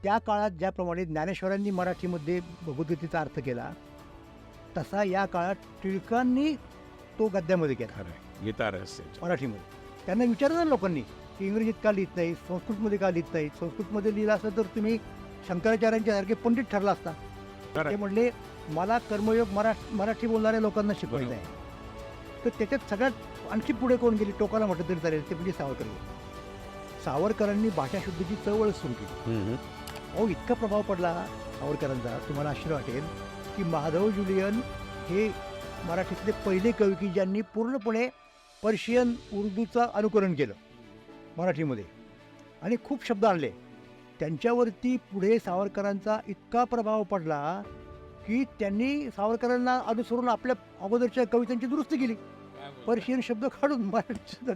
त्या काळात ज्याप्रमाणे ज्ञानेश्वरांनी मराठीमध्ये भगवद्गीतेचा अर्थ केला तसा या काळात टिळकांनी तो गद्यामध्ये केला खरं गीता रहस्य मराठीमध्ये. त्यांना विचारलं ना लोकांनी की इंग्रजीत का लिहित नाही, संस्कृतमध्ये का लिहित नाही, संस्कृतमध्ये लिहिलं असं तर तुम्ही शंकराचार्यांच्या सारखे पंडित ठरला असता. ते म्हणले मला कर्मयोग मराठी बोलणाऱ्या लोकांना शिकवायचं आहे. तर त्याच्यात सगळ्यात आणखी पुढे कोण गेली टोकाला म्हटलं तरी चालेल ते म्हणजे सावरकर गेले. सावरकरांनी भाषाशुद्धीची चळवळ सुरू केली. अहो इतका प्रभाव पडला सावरकरांचा, तुम्हाला आश्चर्य वाटेल की माधव जुलियन हे मराठीतले पहिले कवी की ज्यांनी पूर्णपणे पर्शियन उर्दूचं अनुकरण केलं मराठीमध्ये आणि खूप शब्द आणले. त्यांच्यावरती पुढे सावरकरांचा इतका प्रभाव पडला की त्यांनी सावरकरांना अनुसरून आपल्या अगोदरच्या कवितांची दुरुस्ती केली. पर्शियन शब्द काढून मराठी शब्द